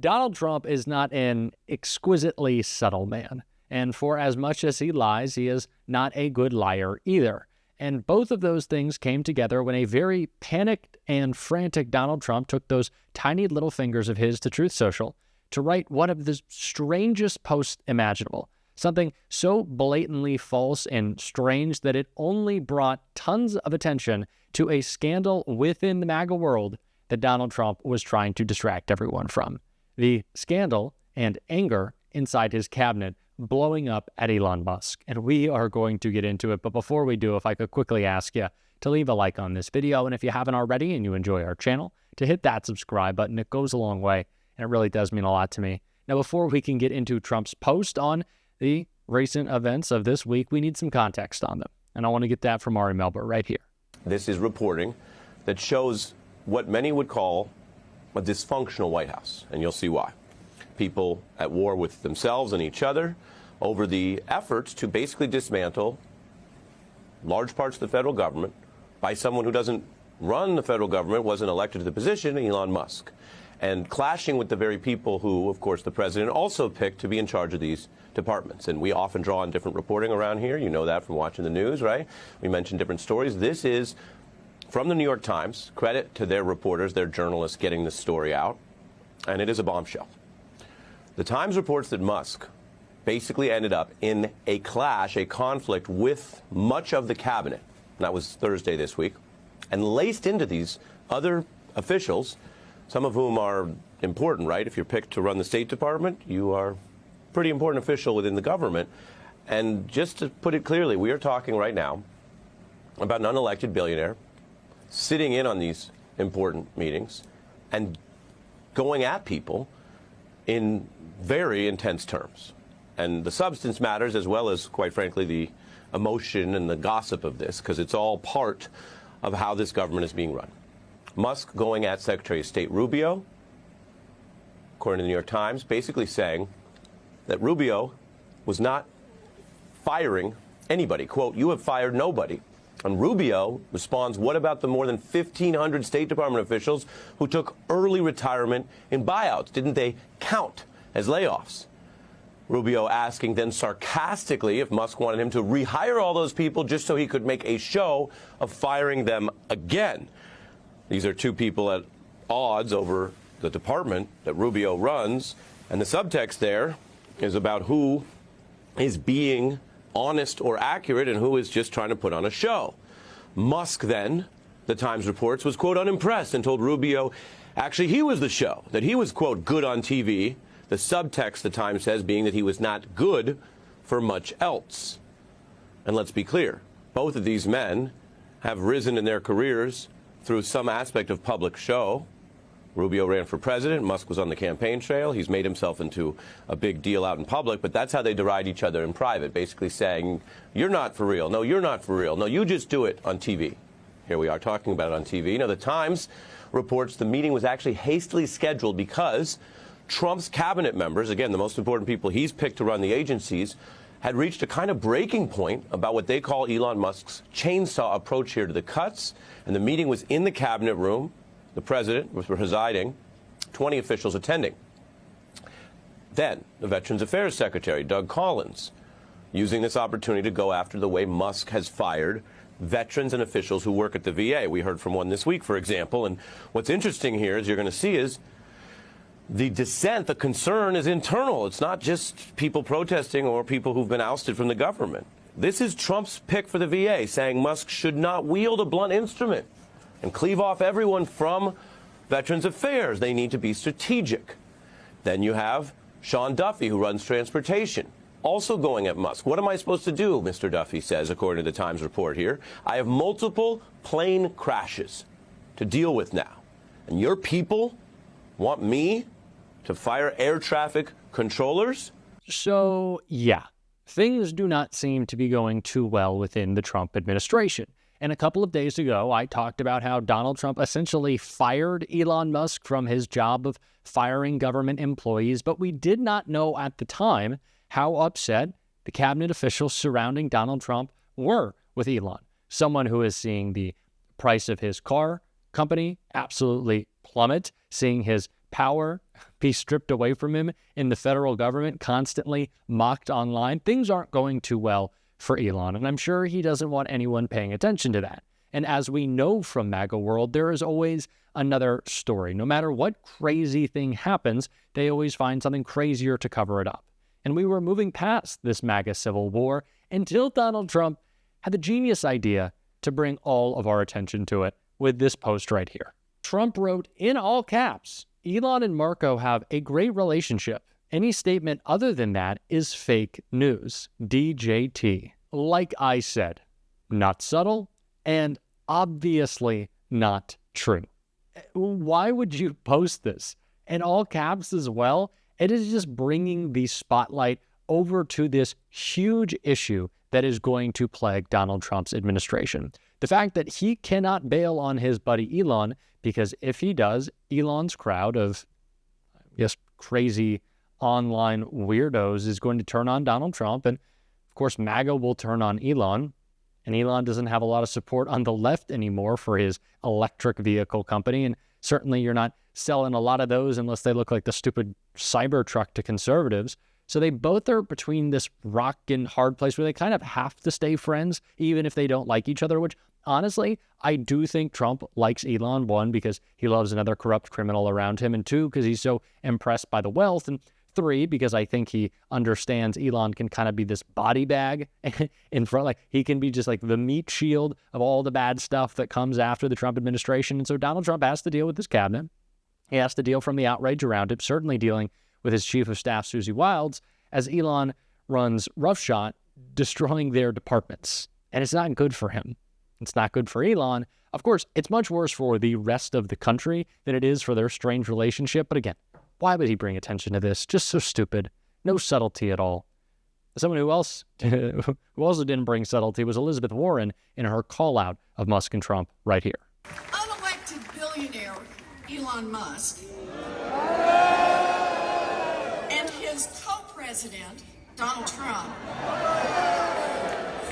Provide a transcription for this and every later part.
Donald Trump is not an exquisitely subtle man. And for as much as he lies, he is not a good liar either. And both of those things came together when a very panicked and frantic Donald Trump took those tiny little fingers of his to Truth Social to write one of the strangest posts imaginable. Something so blatantly false and strange that it only brought tons of attention to a scandal within the MAGA world that Donald Trump was trying to distract everyone from. The scandal and anger inside his cabinet blowing up at Elon Musk. And we are going to get into it. But before we do, if I could quickly ask you to leave a like on this video. And if you haven't already and you enjoy our channel, to hit that subscribe button. It goes a long way and it really does mean a lot to me. Now, before we can get into Trump's post on the recent events of this week, we need some context on them. And I want to get that from Ari Melber right here. This is reporting that shows what many would call a dysfunctional White House. And you'll see why. People at war with themselves and each other over the efforts to basically dismantle large parts of the federal government by someone who doesn't run the federal government, wasn't elected to the position, Elon Musk, and clashing with the very people who, of course, the president also picked to be in charge of these departments. And we often draw on different reporting around here. You know that from watching the news, right? We mention different stories. This is from the New York Times. Credit to their reporters, their journalists getting this story out. And it is a bombshell. The Times reports that Musk basically ended up in a clash, a conflict with much of the cabinet. That was Thursday this week. And laced into these other officials, some of whom are important, right? If you're picked to run the State Department, you are a pretty important official within the government. And just to put it clearly, we are talking right now about an unelected billionaire sitting in on these important meetings and going at people in very intense terms. And the substance matters as well as, quite frankly, the emotion and the gossip of this, because it's all part of how this government is being run. Musk going at Secretary of State Rubio, according to the New York Times, basically saying that Rubio was not firing anybody. Quote, "You have fired nobody." And Rubio responds, what about the more than 1,500 State Department officials who took early retirement in buyouts? Didn't they count as layoffs? Rubio asking then sarcastically if Musk wanted him to rehire all those people just so he could make a show of firing them again. These are two people at odds over the department that Rubio runs, and the subtext there is about who is being honest or accurate and who is just trying to put on a show. Musk then, the Times reports, was, quote, unimpressed and told Rubio actually he was the show, that he was, quote, good on TV. The subtext, the Times says, being that he was not good for much else. And let's be clear, both of these men have risen in their careers through some aspect of public show. Rubio ran for president. Musk was on the campaign trail. He's made himself into a big deal out in public, but that's how they deride each other in private, basically saying, you're not for real. No, you're not for real. No, you just do it on TV. Here we are talking about it on TV. Now, the Times reports the meeting was actually hastily scheduled because Trump's cabinet members, again, the most important people he's picked to run the agencies, had reached a kind of breaking point about what they call Elon Musk's chainsaw approach here to the cuts. And the meeting was in the cabinet room. The president was presiding, 20 officials attending. Then the Veterans Affairs Secretary, Doug Collins, using this opportunity to go after the way Musk has fired veterans and officials who work at the VA. We heard from one this week, for example. And what's interesting here, as you're going to see, is the dissent, the concern is internal. It's not just people protesting or people who've been ousted from the government. This is Trump's pick for the VA, saying Musk should not wield a blunt instrument and cleave off everyone from Veterans Affairs. They need to be strategic. Then you have Sean Duffy, who runs transportation, also going at Musk. What am I supposed to do, Mr. Duffy says, according to the Times report here. I have multiple plane crashes to deal with now. And your people want me to fire air traffic controllers? So, yeah, things do not seem to be going too well within the Trump administration. And a couple of days ago, I talked about how Donald Trump essentially fired Elon Musk from his job of firing government employees, but we did not know at the time how upset the cabinet officials surrounding Donald Trump were with Elon, someone who is seeing the price of his car company absolutely plummet, seeing his power be stripped away from him in the federal government, constantly mocked online. Things aren't going too well for Elon, and I'm sure he doesn't want anyone paying attention to that. And as we know from MAGA world, there is always another story. No matter what crazy thing happens, they always find something crazier to cover it up. And we were moving past this MAGA civil war until Donald Trump had the genius idea to bring all of our attention to it with this post right here. Trump wrote in all caps, "Elon and Marco have a great relationship. Any statement other than that is fake news. DJT." Like I said, not subtle and obviously not true. Why would you post this? In all caps as well? It is just bringing the spotlight over to this huge issue that is going to plague Donald Trump's administration. The fact that he cannot bail on his buddy Elon, because if he does, Elon's crowd of, crazy online weirdos is going to turn on Donald Trump. And of course, MAGA will turn on Elon. And Elon doesn't have a lot of support on the left anymore for his electric vehicle company. And certainly you're not selling a lot of those unless they look like the stupid Cybertruck to conservatives. So they both are between this rock and hard place where they kind of have to stay friends, even if they don't like each other, which honestly, I do think Trump likes Elon, one, because he loves another corrupt criminal around him, and two, because he's so impressed by the wealth, and three, because I think he understands Elon can kind of be this body bag in front. Like, he can be just like the meat shield of all the bad stuff that comes after the Trump administration. And so Donald Trump has to deal with his cabinet. He has to deal from the outrage around him, certainly dealing with his chief of staff, Susie Wilds, as Elon runs roughshod, destroying their departments. And it's not good for him. It's not good for Elon. Of course, it's much worse for the rest of the country than it is for their strange relationship. But again, why would he bring attention to this? Just so stupid. No subtlety at all. Someone who also didn't bring subtlety was Elizabeth Warren in her call out of Musk and Trump right here. Unelected billionaire Elon Musk and his co-president Donald Trump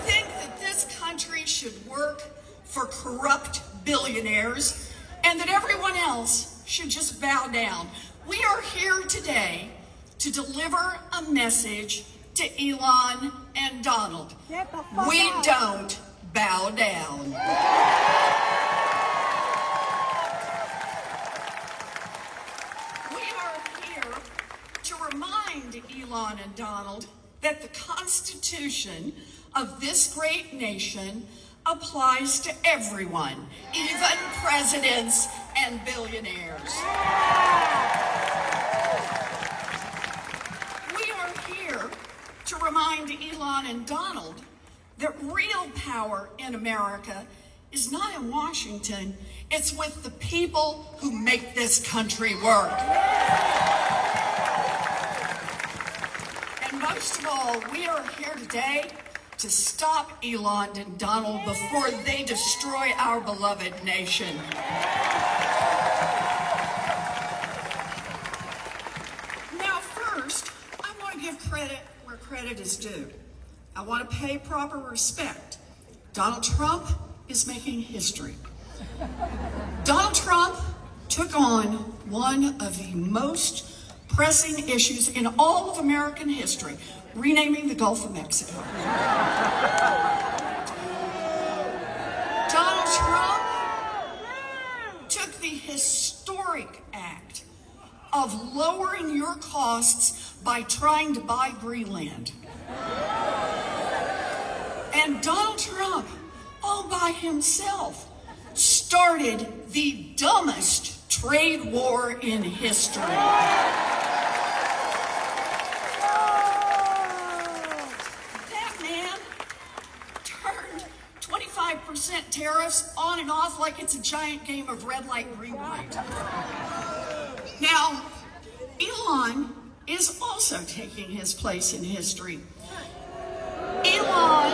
think that this country should work for corrupt billionaires and that everyone else should just bow down. We are here today to deliver a message to Elon and Donald. We don't bow down. We are here to remind Elon and Donald that the Constitution of this great nation applies to everyone, even presidents and billionaires. To remind Elon and Donald that real power in America is not in Washington, it's with the people who make this country work. And most of all, we are here today to stop Elon and Donald before they destroy our beloved nation. Now, first, I want to give credit where credit is due. I want to pay proper respect. Donald Trump is making history. Donald Trump took on one of the most pressing issues in all of American history, renaming the Gulf of Mexico. Donald Trump took the historic act of lowering your costs by trying to buy Greenland. And Donald Trump, all by himself, started the dumbest trade war in history. That man turned 25% tariffs on and off like it's a giant game of red light, green light. Now, Elon is also taking his place in history. Elon,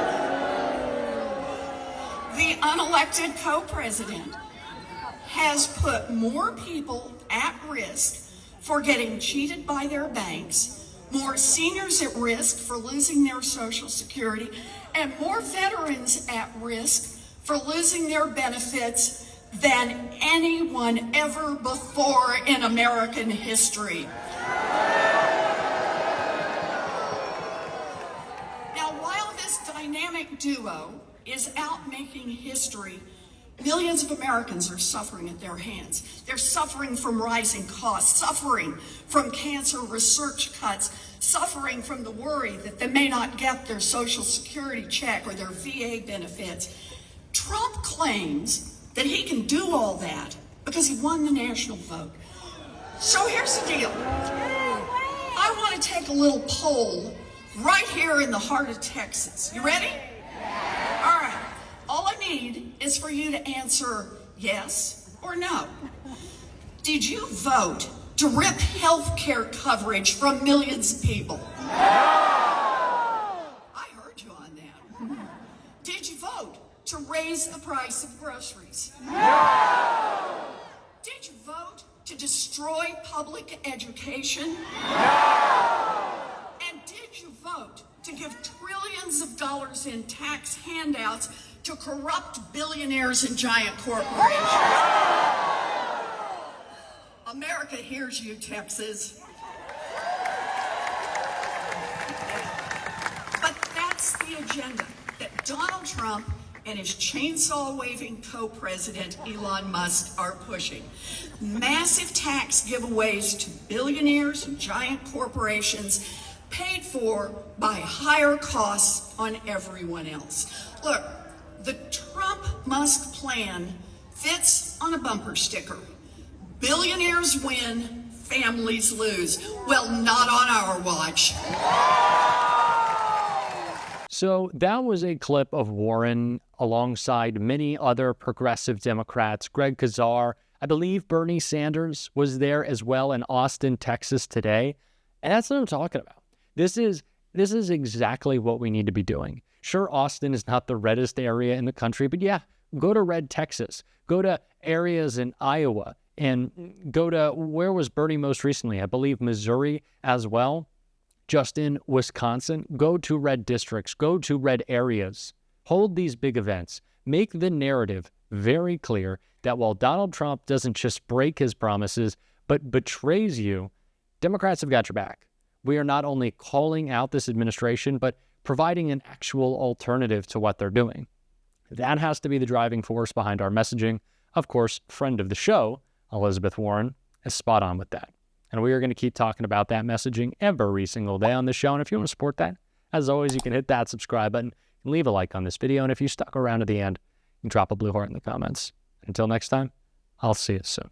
the unelected co-president, has put more people at risk for getting cheated by their banks, more seniors at risk for losing their Social Security, and more veterans at risk for losing their benefits than anyone ever before in American history. Now, while this dynamic duo is out making history, millions of Americans are suffering at their hands. They're suffering from rising costs, suffering from cancer research cuts, suffering from the worry that they may not get their Social Security check or their VA benefits. Trump claims that he can do all that because he won the national vote. So here's the deal. I want to take a little poll right here in the heart of Texas. You ready? All right. All I need is for you to answer yes or no. Did you vote to rip health care coverage from millions of people? No! I heard you on that. Did you vote to raise the price of groceries? No! Did you vote to destroy public education? No! And did you vote to give trillions of dollars in tax handouts to corrupt billionaires and giant corporations? America hears you, Texas. But that's the agenda that Donald Trump and his chainsaw-waving co-president Elon Musk are pushing. Massive tax giveaways to billionaires and giant corporations paid for by higher costs on everyone else. Look, the Trump-Musk plan fits on a bumper sticker. Billionaires win, families lose. Well, not on our watch. So that was a clip of Warren alongside many other progressive Democrats. Greg Kazar, I believe Bernie Sanders was there as well in Austin, Texas today. And that's what I'm talking about. This is exactly what we need to be doing. Sure, Austin is not the reddest area in the country, but yeah, go to red Texas. Go to areas in Iowa and go to, where was Bernie most recently? I believe Missouri as well. Just in Wisconsin. Go to red districts. Go to red areas. Hold these big events. Make the narrative very clear that while Donald Trump doesn't just break his promises, but betrays you, Democrats have got your back. We are not only calling out this administration, but providing an actual alternative to what they're doing. That has to be the driving force behind our messaging. Of course, friend of the show, Elizabeth Warren, is spot on with that. And we are going to keep talking about that messaging every single day on the show. And if you want to support that, as always, you can hit that subscribe button and leave a like on this video. And if you stuck around to the end, you can drop a blue heart in the comments. Until next time, I'll see you soon.